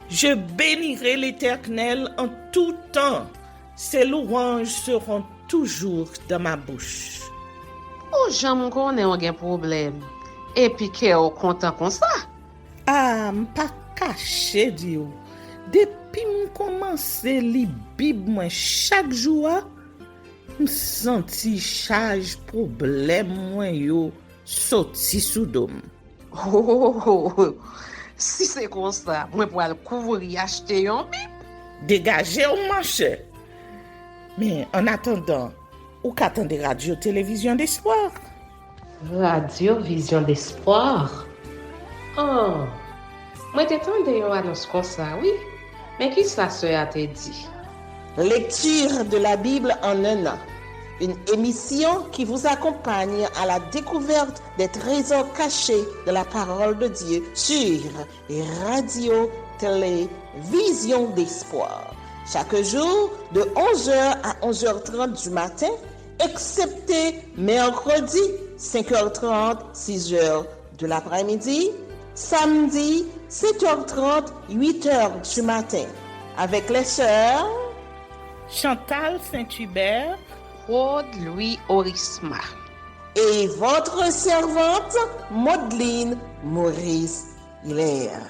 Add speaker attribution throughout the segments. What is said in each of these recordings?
Speaker 1: Je bénirai l'Éternel en tout temps. Ses louanges seront toujours dans ma bouche.
Speaker 2: Oh, j'aime qu'on ait un problème. Et puis qu'elle est content comme ça.
Speaker 1: Ah, m'pas caché, Dieu. Depuis m'commence li Bible moi chaque jour, m'senti charge problème moi yo sorti sous dôme.
Speaker 2: Si c'est comme ça, moi pour aller couvrir acheter un Bible.
Speaker 1: Dégagez au marché. Mais en attendant, ou qu'attendez radio télévision d'espoir?
Speaker 2: Radio Vision d'Espoir. Oh, moi t'attendais une annonce comme ça, oui. Mais qui ça a te dit?
Speaker 3: Lecture de la Bible en un an. Une émission qui vous accompagne à la découverte des trésors cachés de la parole de Dieu sur Radio Télévision d'Espoir. Chaque jour de 11h à 11h30 du matin, excepté mercredi 5h30, 6h de l'après-midi, samedi 7h30, 8h du matin, avec les sœurs
Speaker 1: Chantal Saint-Hubert,
Speaker 2: Claude Louis Orisma
Speaker 3: et votre servante Maudeline Maurice Hilaire.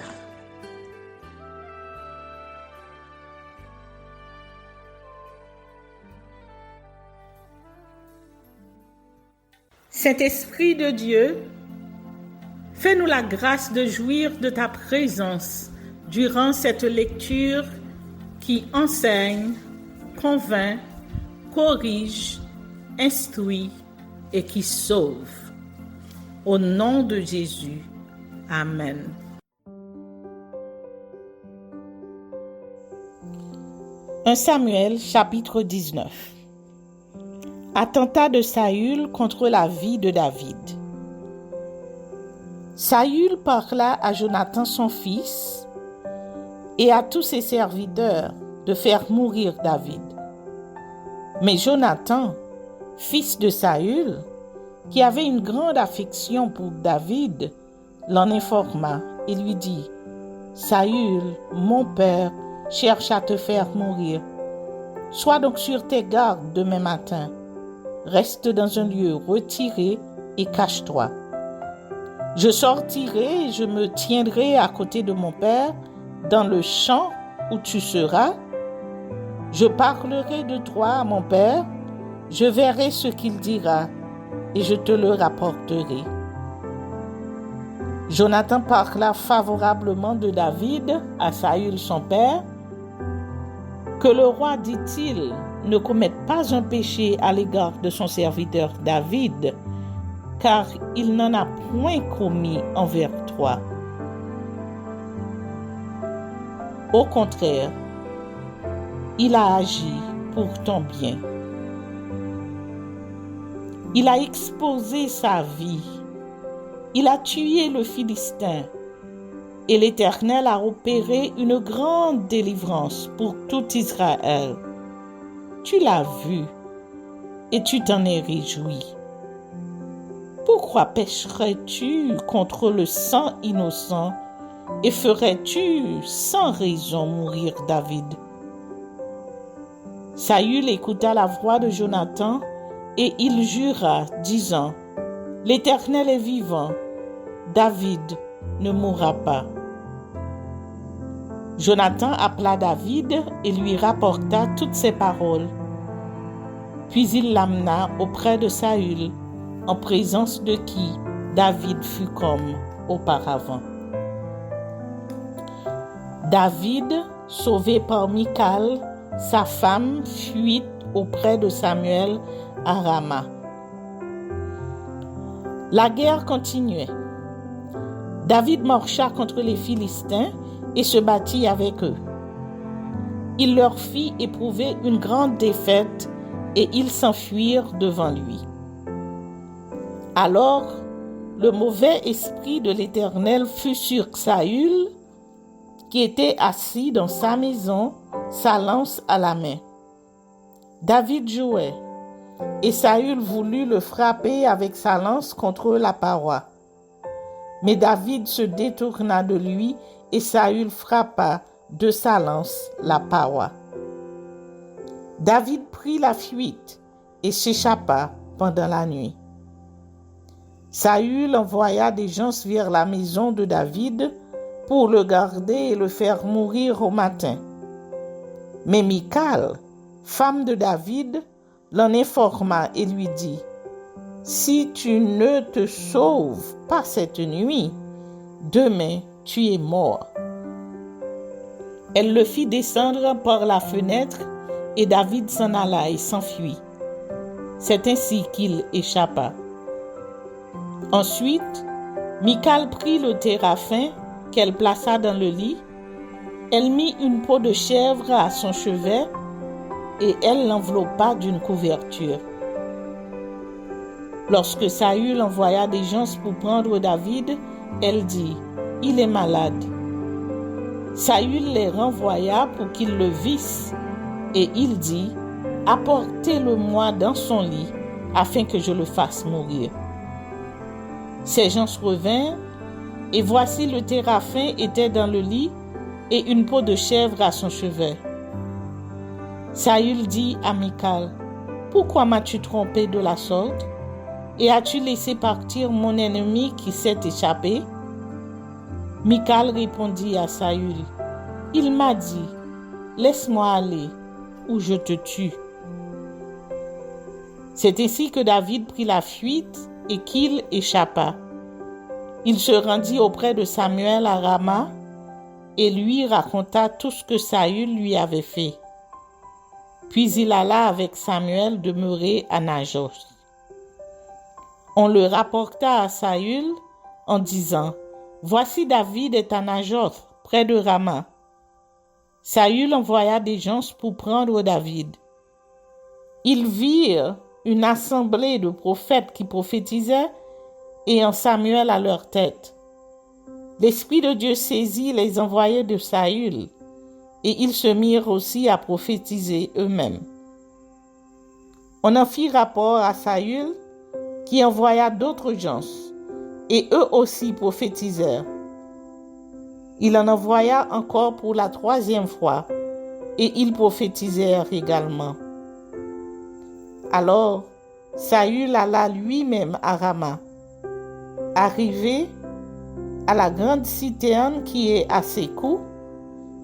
Speaker 1: Saint-Esprit de Dieu, fais-nous la grâce de jouir de ta présence durant cette lecture qui enseigne, convainc, corrige, instruit et qui sauve. Au nom de Jésus. Amen. Un Samuel chapitre 19. Attentat de Saül contre la vie de David. Saül parla à Jonathan son fils et à tous ses serviteurs de faire mourir David. Mais Jonathan, fils de Saül, qui avait une grande affection pour David, l'en informa et lui dit : Saül, mon père, cherche à te faire mourir. Sois donc sur tes gardes demain matin. Reste dans un lieu retiré et cache-toi. Je sortirai et je me tiendrai à côté de mon père dans le champ où tu seras. Je parlerai de toi à mon père, je verrai ce qu'il dira et je te le rapporterai. Jonathan parla favorablement de David à Saül son père. Que le roi, dit-il, ne commette pas un péché à l'égard de son serviteur David, car il n'en a point commis envers toi. Au contraire, il a agi pour ton bien. Il a exposé sa vie. Il a tué le Philistin. Et l'Éternel a opéré une grande délivrance pour tout Israël. Tu l'as vu et tu t'en es réjoui. Pourquoi pécherais-tu contre le sang innocent et ferais-tu sans raison mourir David? Saül écouta la voix de Jonathan et il jura, disant : L'Éternel est vivant, David ne mourra pas. Jonathan appela David et lui rapporta toutes ces paroles. Puis il l'amena auprès de Saül, en présence de qui David fut comme auparavant. David, sauvé par Michal, sa femme, fuit auprès de Samuel à Rama. La guerre continuait. David marcha contre les Philistins et se battit avec eux. Il leur fit éprouver une grande défaite et ils s'enfuirent devant lui. Alors, le mauvais esprit de l'Éternel fut sur Saül, qui était assis dans sa maison, sa lance à la main. David jouait, et Saül voulut le frapper avec sa lance contre la paroi. Mais David se détourna de lui, et Saül frappa de sa lance la paroi. David prit la fuite et s'échappa pendant la nuit. Saül envoya des gens vers la maison de David pour le garder et le faire mourir au matin. Mais Michal, femme de David, l'en informa et lui dit: « Si tu ne te sauves pas cette nuit, demain tu es mort. » Elle le fit descendre par la fenêtre et David s'en alla et s'enfuit. C'est ainsi qu'il échappa. Ensuite, Michal prit le téraphin qu'elle plaça dans le lit. Elle mit une peau de chèvre à son chevet et elle l'enveloppa d'une couverture. Lorsque Saül envoya des gens pour prendre David, elle dit: « Il est malade. » Saül les renvoya pour qu'ils le vissent et il dit: « Apportez-le-moi dans son lit afin que je le fasse mourir. » Ces gens revinrent et voici le téraphin était dans le lit et une peau de chèvre à son chevet. Saül dit à Michal: « Pourquoi m'as-tu trompé de la sorte? Et as-tu laissé partir mon ennemi qui s'est échappé? » Michal répondit à Saül: « Il m'a dit: Laisse-moi aller, ou je te tue. » C'est ainsi que David prit la fuite et qu'il échappa. Il se rendit auprès de Samuel à Rama et lui raconta tout ce que Saül lui avait fait. Puis il alla avec Samuel demeurer à Najoth. On le rapporta à Saül en disant: « Voici David est à Najoth, près de Rama. » Saül envoya des gens pour prendre David. Ils virent une assemblée de prophètes qui prophétisaient et un Samuel à leur tête. L'Esprit de Dieu saisit les envoyés de Saül et ils se mirent aussi à prophétiser eux-mêmes. On en fit rapport à Saül qui envoya d'autres gens et eux aussi prophétisèrent. Il en envoya encore pour la 3e fois et ils prophétisèrent également. Alors Saül alla lui-même à Rama. Arrivé à la grande citerne qui est à ses coups,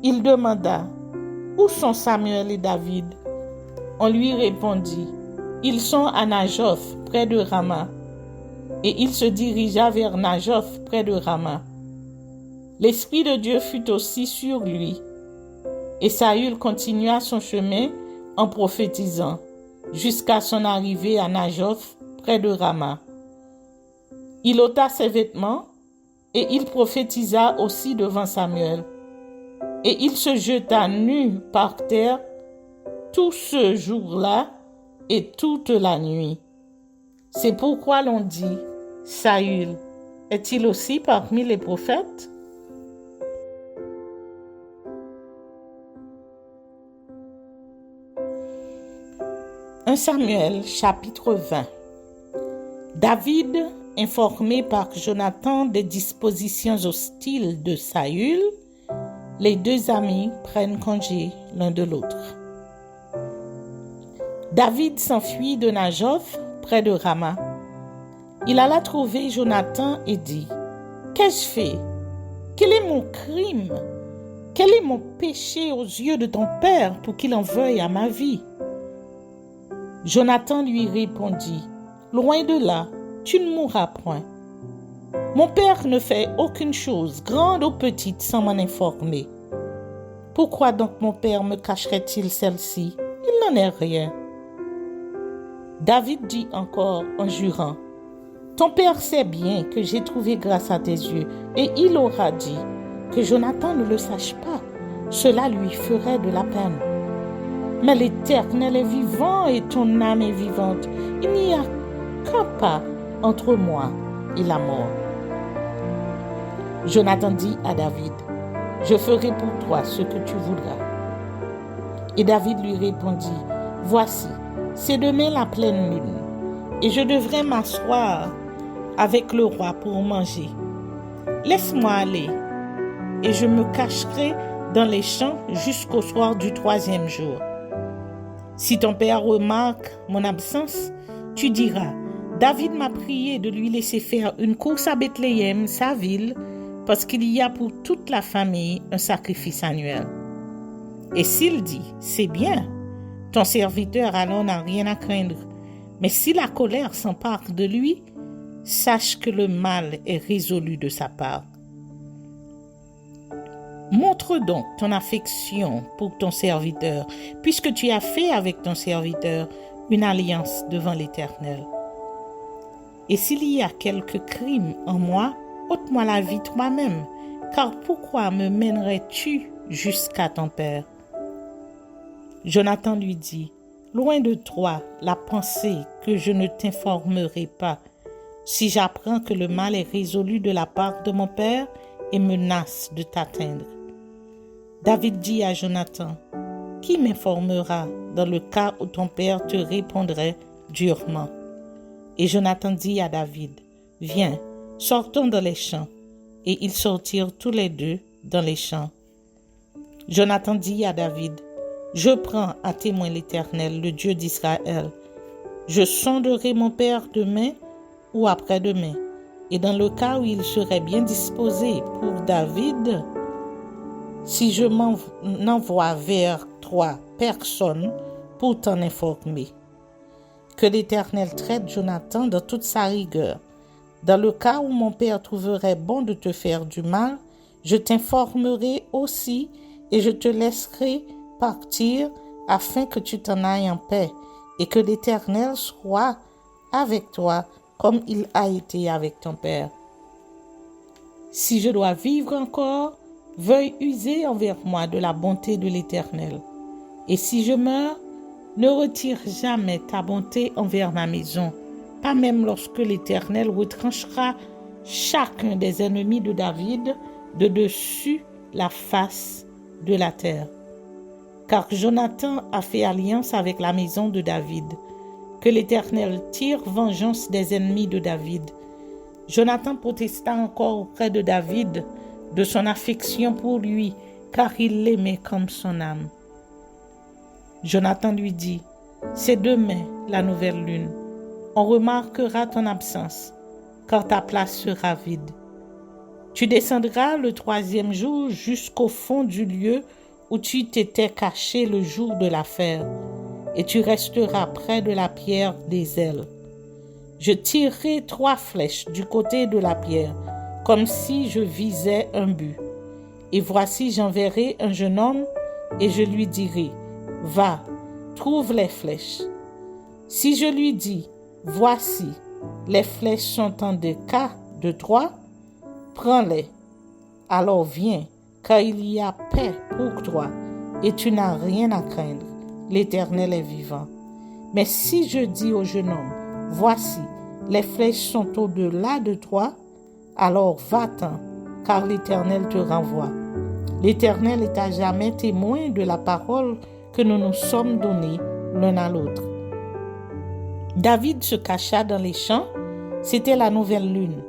Speaker 1: il demanda: « Où sont Samuel et David? » On lui répondit: « Ils sont à Najoth, près de Rama. » Et il se dirigea vers Najoth, près de Rama. L'Esprit de Dieu fut aussi sur lui. Et Saül continua son chemin en prophétisant, jusqu'à son arrivée à Najoth, près de Rama. Il ôta ses vêtements et il prophétisa aussi devant Samuel. Et il se jeta nu par terre tout ce jour-là et toute la nuit. C'est pourquoi l'on dit: Saül est-il aussi parmi les prophètes? Samuel chapitre 20. David, informé par Jonathan des dispositions hostiles de Saül, les deux amis prennent congé l'un de l'autre. David s'enfuit de Najoth, près de Rama. Il alla trouver Jonathan et dit: « Qu'ai-je fait? Quel est mon crime? Quel est mon péché aux yeux de ton père pour qu'il en veuille à ma vie? » Jonathan lui répondit: « Loin de là, tu ne mourras point. Mon père ne fait aucune chose, grande ou petite, sans m'en informer. Pourquoi donc mon père me cacherait-il celle-ci? Il n'en est rien. » David dit encore en jurant: « Ton père sait bien que j'ai trouvé grâce à tes yeux, et il aura dit que Jonathan ne le sache pas. Cela lui ferait de la peine. Mais l'Éternel est vivant et ton âme est vivante. Il n'y a qu'un pas entre moi et la mort. » Jonathan dit à David: « Je ferai pour toi ce que tu voudras. » Et David lui répondit: « Voici, c'est demain la pleine lune, et je devrais m'asseoir avec le roi pour manger. Laisse-moi aller, et je me cacherai dans les champs jusqu'au soir du 3e jour. Si ton père remarque mon absence, tu diras, David m'a prié de lui laisser faire une course à Bethléem, sa ville, parce qu'il y a pour toute la famille un sacrifice annuel. Et s'il dit, c'est bien, ton serviteur alors n'a rien à craindre, mais si la colère s'empare de lui, sache que le mal est résolu de sa part. Montre donc ton affection pour ton serviteur, puisque tu as fait avec ton serviteur une alliance devant l'Éternel. Et s'il y a quelque crime en moi, ôte-moi la vie toi-même, car pourquoi me mènerais-tu jusqu'à ton père? Jonathan lui dit, loin de toi la pensée que je ne t'informerai pas, si j'apprends que le mal est résolu de la part de mon père et menace de t'atteindre. David dit à Jonathan, qui m'informera dans le cas où ton père te répondrait durement? Et Jonathan dit à David, viens, sortons dans les champs. Et ils sortirent tous les deux dans les champs. Jonathan dit à David, je prends à témoin l'Éternel, le Dieu d'Israël. Je sonderai mon père demain ou après-demain. Et dans le cas où il serait bien disposé pour David, si je n'envoie vers toi personne pour t'en informer. Que l'Éternel traite Jonathan dans toute sa rigueur. Dans le cas où mon père trouverait bon de te faire du mal, je t'informerai aussi et je te laisserai partir afin que tu t'en ailles en paix et que l'Éternel soit avec toi comme il a été avec ton père. Si je dois vivre encore, veuille user envers moi de la bonté de l'Éternel. Et si je meurs, ne retire jamais ta bonté envers ma maison, pas même lorsque l'Éternel retranchera chacun des ennemis de David de dessus la face de la terre. Car Jonathan a fait alliance avec la maison de David. Que l'Éternel tire vengeance des ennemis de David. Jonathan protesta encore auprès de David de son affection pour lui, car il l'aimait comme son âme. Jonathan lui dit, c'est demain la nouvelle lune. On remarquera ton absence, car ta place sera vide. Tu descendras le 3e jour jusqu'au fond du lieu où tu t'étais caché le jour de l'affaire, et tu resteras près de la pierre des ailes. Je tirerai 3 flèches du côté de la pierre, comme si je visais un but. Et voici, j'enverrai un jeune homme, et je lui dirai, va, trouve les flèches. Si je lui dis, voici, les flèches sont en 2 cas de 3, prends-les. Alors viens, car il y a paix pour toi, et tu n'as rien à craindre. L'Éternel est vivant. Mais si je dis au jeune homme, voici, les flèches sont au-delà de toi, alors va-t'en, car l'Éternel te renvoie. L'Éternel est à jamais témoin de la parole que nous nous sommes donnée l'un à l'autre. David se cacha dans les champs, c'était la nouvelle lune,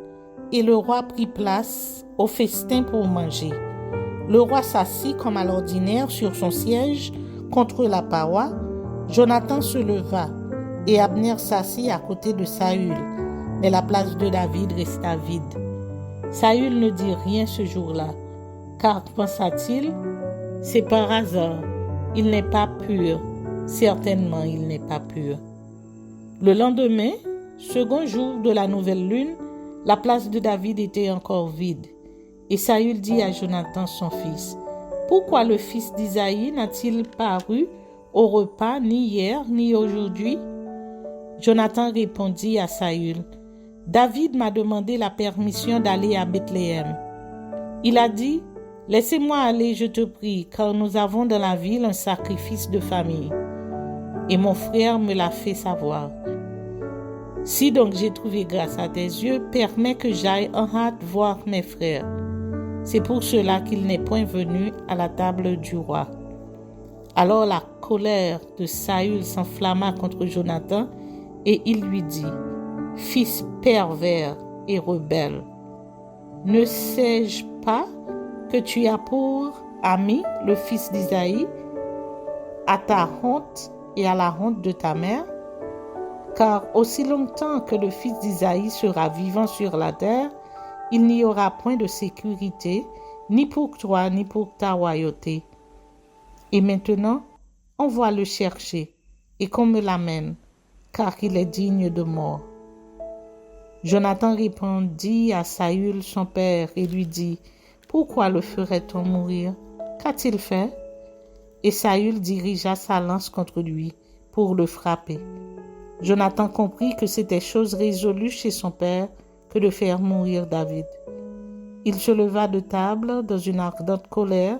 Speaker 1: et le roi prit place au festin pour manger. Le roi s'assit comme à l'ordinaire sur son siège contre la paroi. Jonathan se leva et Abner s'assit à côté de Saül, mais la place de David resta vide. Saül ne dit rien ce jour-là, car pensa-t-il, c'est par hasard, il n'est pas pur, certainement il n'est pas pur. Le lendemain, second jour de la nouvelle lune, la place de David était encore vide. Et Saül dit à Jonathan son fils, « Pourquoi le fils d'Isaïe n'a-t-il paru au repas ni hier ni aujourd'hui ?» Jonathan répondit à Saül, « David m'a demandé la permission d'aller à Bethléem. Il a dit, « Laissez-moi aller, je te prie, car nous avons dans la ville un sacrifice de famille. » Et mon frère me l'a fait savoir. Si donc j'ai trouvé grâce à tes yeux, permets que j'aille en hâte voir mes frères. C'est pour cela qu'il n'est point venu à la table du roi. Alors la colère de Saül s'enflamma contre Jonathan et il lui dit, « Fils pervers et rebelle, ne sais-je pas que tu as pour Ami, le fils d'Isaïe, à ta honte et à la honte de ta mère, car aussi longtemps que le fils d'Isaïe sera vivant sur la terre, il n'y aura point de sécurité, ni pour toi, ni pour ta royauté. Et maintenant, envoie le chercher, et qu'on me l'amène, car il est digne de mort. Jonathan répondit à Saül, son père, et lui dit, « Pourquoi le ferait-on mourir? Qu'a-t-il fait? » Et Saül dirigea sa lance contre lui pour le frapper. Jonathan comprit que c'était chose résolue chez son père que de faire mourir David. Il se leva de table dans une ardente colère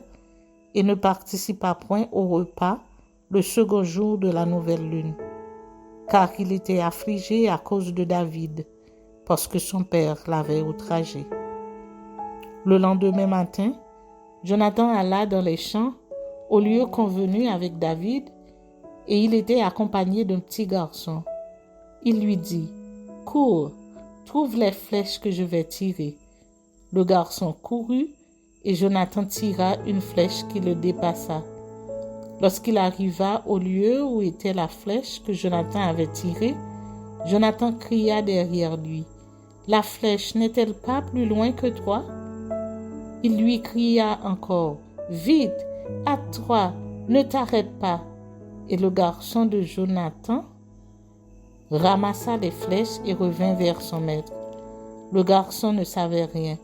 Speaker 1: et ne participa point au repas le second jour de la nouvelle lune, car il était affligé à cause de David, parce que son père l'avait outragé. Le lendemain matin, Jonathan alla dans les champs au lieu convenu avec David, et il était accompagné d'un petit garçon. Il lui dit, « Cours, trouve les flèches que je vais tirer. » Le garçon courut, et Jonathan tira une flèche qui le dépassa. Lorsqu'il arriva au lieu où était la flèche que Jonathan avait tirée, Jonathan cria derrière lui, « La flèche n'est-elle pas plus loin que toi? » Il lui cria encore, « Vite, hâte-toi, ne t'arrête pas. » Et le garçon de Jonathan ramassa les flèches et revint vers son maître. Le garçon ne savait rien.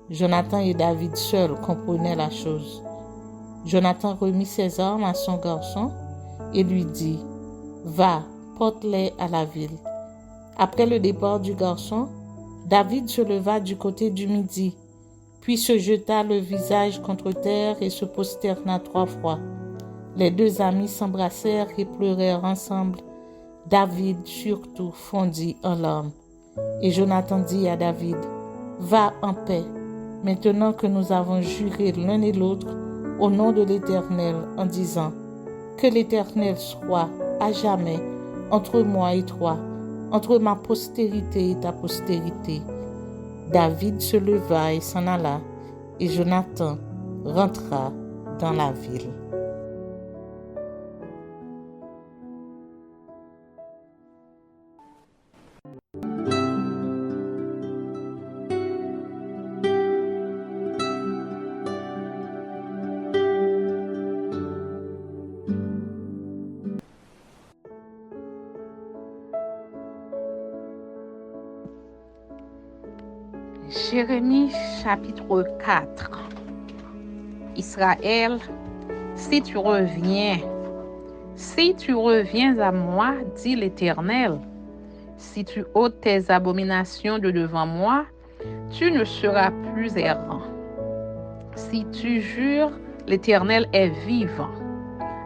Speaker 1: Jonathan et David seuls comprenaient la chose. Jonathan remit ses armes à son garçon et lui dit, « Va, porte-les à la ville. » Après le départ du garçon, David se leva du côté du midi, puis se jeta le visage contre terre et se prosterna 3 fois. Les 2 amis s'embrassèrent et pleurèrent ensemble. David surtout fondit en larmes. Et Jonathan dit à David, « Va en paix, maintenant que nous avons juré l'un et l'autre au nom de l'Éternel en disant, que l'Éternel soit à jamais entre moi et toi, entre ma postérité et ta postérité. » David se leva et s'en alla, et Jonathan rentra dans la ville.
Speaker 4: Jérémie chapitre 4. Israël, si tu reviens à moi, dit l'Éternel, si tu ôtes tes abominations de devant moi, tu ne seras plus errant. Si tu jures, l'Éternel est vivant.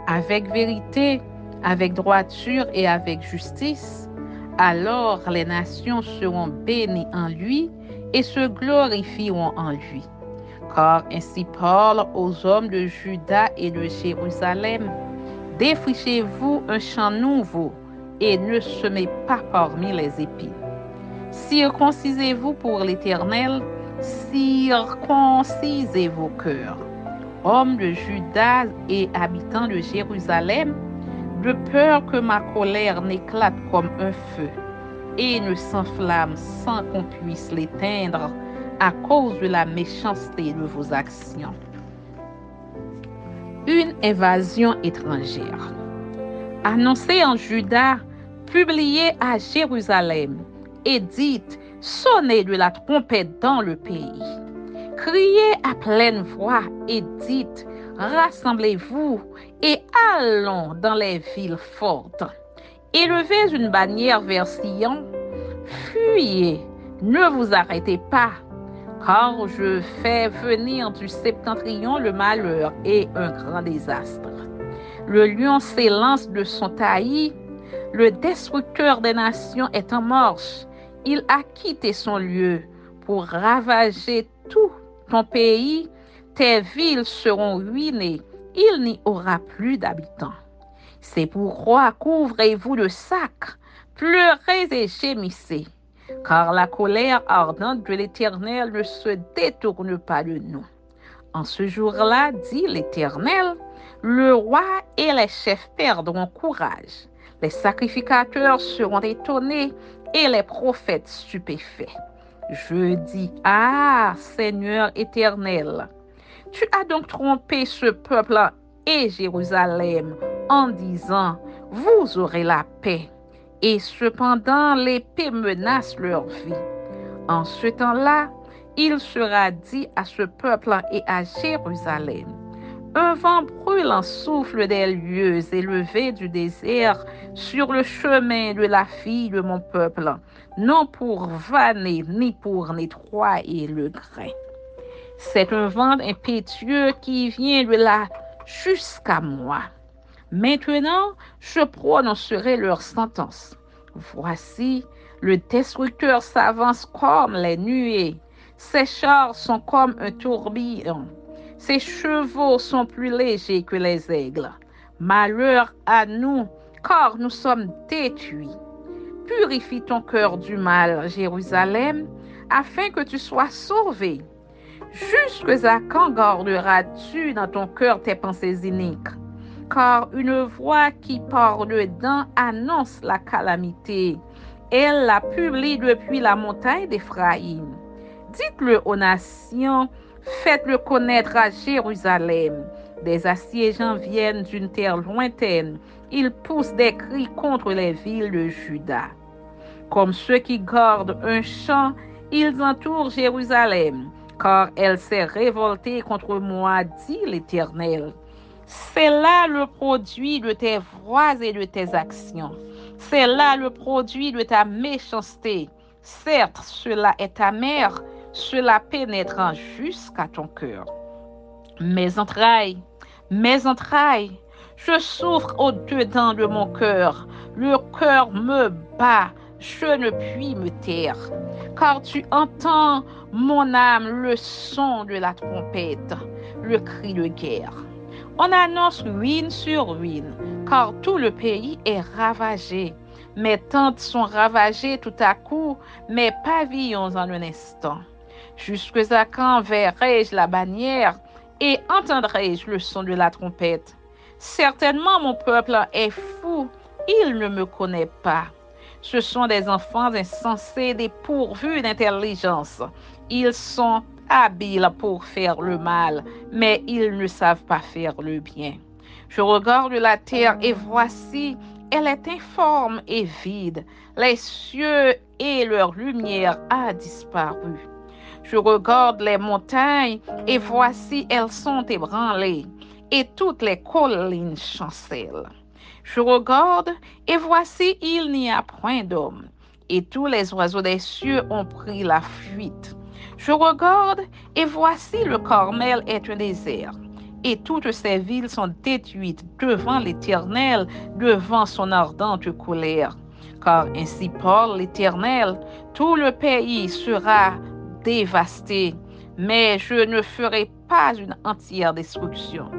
Speaker 4: Avec vérité, avec droiture et avec justice, alors les nations seront bénies en lui et se glorifieront en lui. Car ainsi parle aux hommes de Juda et de Jérusalem, défrichez-vous un champ nouveau et ne semez pas parmi les épis. Circoncisez-vous pour l'Éternel, circoncisez vos cœurs. Hommes de Juda et habitants de Jérusalem, de peur que ma colère n'éclate comme un feu et ne s'enflamme sans qu'on puisse l'éteindre à cause de la méchanceté de vos actions. Une évasion étrangère. Annoncez en Juda, publiez à Jérusalem, et dites, sonnez de la trompette dans le pays. Criez à pleine voix et dites, rassemblez-vous et allons dans les villes fortes. Élevez une bannière vers Sion, fuyez, ne vous arrêtez pas, car je fais venir du septentrion le malheur et un grand désastre. Le lion s'élance de son taillis, le destructeur des nations est en marche. Il a quitté son lieu pour ravager tout ton pays. Tes villes seront ruinées, il n'y aura plus d'habitants. C'est pourquoi couvrez-vous de sacs, pleurez et gémissez, car la colère ardente de l'Éternel ne se détourne pas de nous. En ce jour-là, dit l'Éternel, le roi et les chefs perdront courage. Les sacrificateurs seront étonnés et les prophètes stupéfaits. Je dis, ah, Seigneur éternel, tu as donc trompé ce peuple et Jérusalem en disant, vous aurez la paix. Et cependant, l'épée menace leur vie. En ce temps-là, il sera dit à ce peuple et à Jérusalem, un vent brûlant souffle des lieux élevés du désert sur le chemin de la fille de mon peuple, non pour vanner ni pour nettoyer le grain. C'est un vent impétueux qui vient de là jusqu'à moi. Maintenant, je prononcerai leur sentence. Voici, le destructeur s'avance comme les nuées. Ses chars sont comme un tourbillon. Ses chevaux sont plus légers que les aigles. Malheur à nous, car nous sommes détruits. Purifie ton cœur du mal, Jérusalem, afin que tu sois sauvé. Jusqu'à quand garderas-tu dans ton cœur tes pensées iniques? Car une voix qui part dedans annonce la calamité. Elle la publie depuis la montagne d'Éphraïm. Dites-le aux nations, faites-le connaître à Jérusalem. Des assiégeants viennent d'une terre lointaine. Ils poussent des cris contre les villes de Juda. Comme ceux qui gardent un champ, ils entourent Jérusalem, car elle s'est révoltée contre moi, dit l'Éternel. C'est là le produit de tes voies et de tes actions. C'est là le produit de ta méchanceté. Certes, cela est amer, cela pénètre jusqu'à ton cœur. Mes entrailles, je souffre au-dedans de mon cœur. Le cœur me bat, je ne puis me taire. Car tu entends, mon âme, le son de la trompette, le cri de guerre. On annonce ruine sur ruine, car tout le pays est ravagé. Mes tentes sont ravagées tout à coup, mes pavillons en un instant. Jusqu'à quand verrai-je la bannière et entendrai-je le son de la trompette? Certainement mon peuple est fou, il ne me connaît pas. Ce sont des enfants insensés, dépourvus d'intelligence. Ils sont habiles pour faire le mal, mais ils ne savent pas faire le bien. Je regarde la terre et voici, elle est informe et vide. Les cieux et leur lumière a disparu. Je regarde les montagnes et voici, elles sont ébranlées et toutes les collines chancellent. Je regarde et voici, il n'y a point d'homme et tous les oiseaux des cieux ont pris la fuite. Je regarde et voici le Carmel est un désert et toutes ces villes sont détruites devant l'Éternel, devant son ardente colère. Car ainsi parle l'Éternel, tout le pays sera dévasté, mais je ne ferai pas une entière destruction.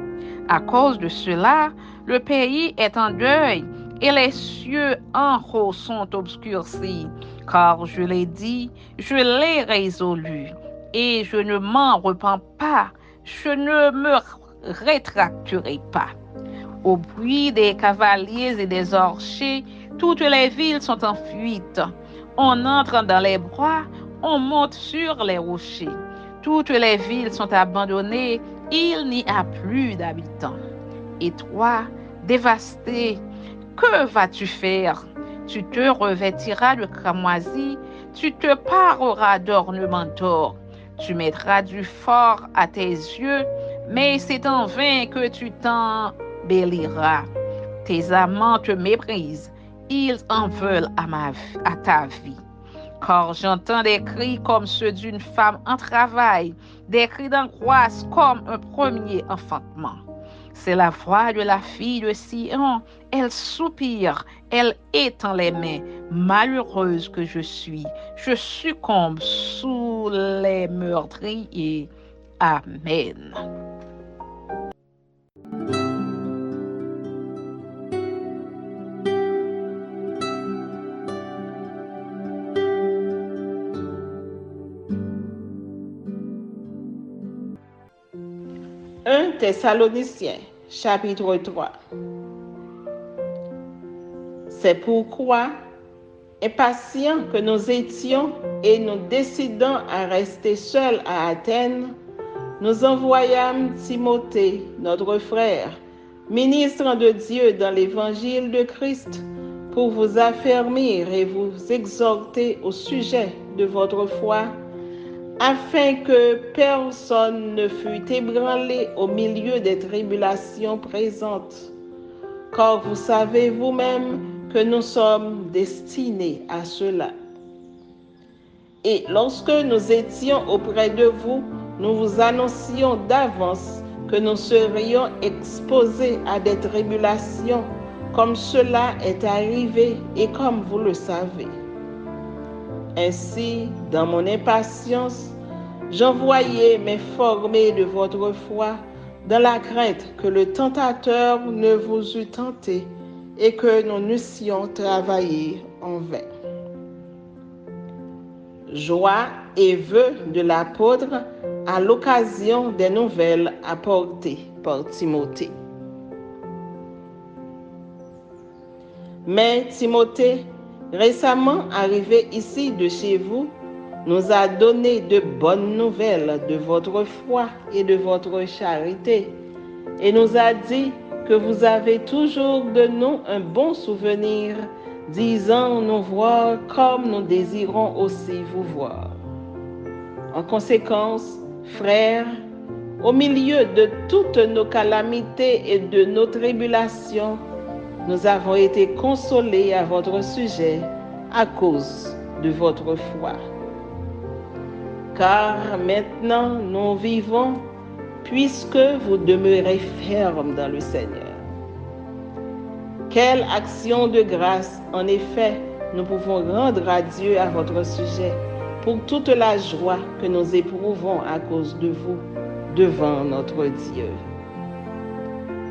Speaker 4: À cause de cela, le pays est en deuil et les cieux en haut sont obscurcis. Car je l'ai dit, je l'ai résolu et je ne m'en repens pas, je ne me rétracterai pas. Au bruit des cavaliers et des archers, toutes les villes sont en fuite. On entre dans les bois, on monte sur les rochers. Toutes les villes sont abandonnées, il n'y a plus d'habitants. Et toi, dévasté, que vas-tu faire? Tu te revêtiras de cramoisi, tu te pareras d'ornements d'or, tu mettras du fort à tes yeux, mais c'est en vain que tu t'embelliras. Tes amants te méprisent, ils en veulent à ta vie. Car j'entends des cris comme ceux d'une femme en travail, des cris d'angoisse comme un premier enfantement. C'est la voix de la fille de Sion. Elle soupire, elle étend les mains. Malheureuse que je suis, je succombe sous les meurtriers. Amen.
Speaker 3: 1 Thessaloniciens, chapitre 3. C'est pourquoi, impatients que nous étions et nous décidant à rester seuls à Athènes, nous envoyâmes Timothée, notre frère, ministre de Dieu dans l'évangile de Christ, pour vous affermir et vous exhorter au sujet de votre foi, afin que personne ne fût ébranlé au milieu des tribulations présentes. Car vous savez vous-même que nous sommes destinés à cela. Et lorsque nous étions auprès de vous, nous vous annoncions d'avance que nous serions exposés à des tribulations, comme cela est arrivé et comme vous le savez. Ainsi, dans mon impatience, j'envoyais m'informer de votre foi, dans la crainte que le tentateur ne vous eût tenté et que nous n'eussions travaillé en vain. Joie et vœux de l'apôtre à l'occasion des nouvelles apportées par Timothée. Mais Timothée, récemment arrivé ici de chez vous, nous a donné de bonnes nouvelles de votre foi et de votre charité, et nous a dit que vous avez toujours de nous un bon souvenir, disant nous voir comme nous désirons aussi vous voir. En conséquence, frères, au milieu de toutes nos calamités et de nos tribulations, nous avons été consolés à votre sujet à cause de votre foi. Car maintenant nous vivons puisque vous demeurez fermes dans le Seigneur. Quelle action de grâce, en effet, nous pouvons rendre à Dieu à votre sujet pour toute la joie que nous éprouvons à cause de vous devant notre Dieu.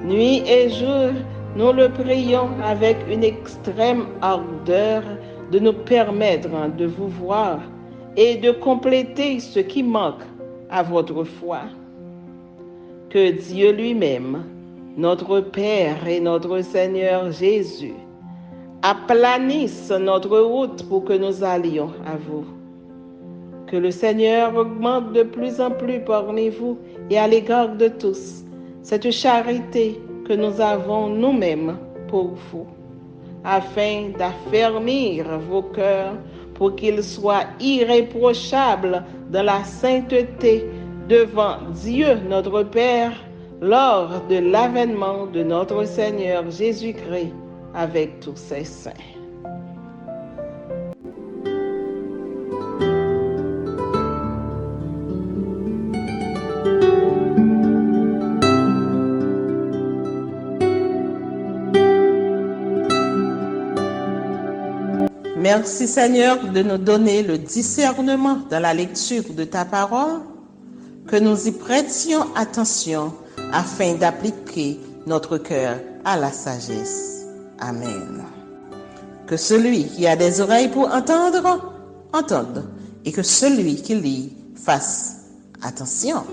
Speaker 3: Nuit et jour, nous le prions avec une extrême ardeur de nous permettre de vous voir et de compléter ce qui manque à votre foi. Que Dieu lui-même, notre Père et notre Seigneur Jésus, aplanisse notre route pour que nous allions à vous. Que le Seigneur augmente de plus en plus parmi vous et à l'égard de tous cette charité que nous avons nous-mêmes pour vous, afin d'affermir vos cœurs pour qu'ils soient irréprochables dans la sainteté devant Dieu notre Père lors de l'avènement de notre Seigneur Jésus-Christ avec tous ses saints.
Speaker 1: Merci Seigneur de nous donner le discernement dans la lecture de ta parole, que nous y prêtions attention afin d'appliquer notre cœur à la sagesse. Amen. Que celui qui a des oreilles pour entendre, entende, et que celui qui lit fasse attention.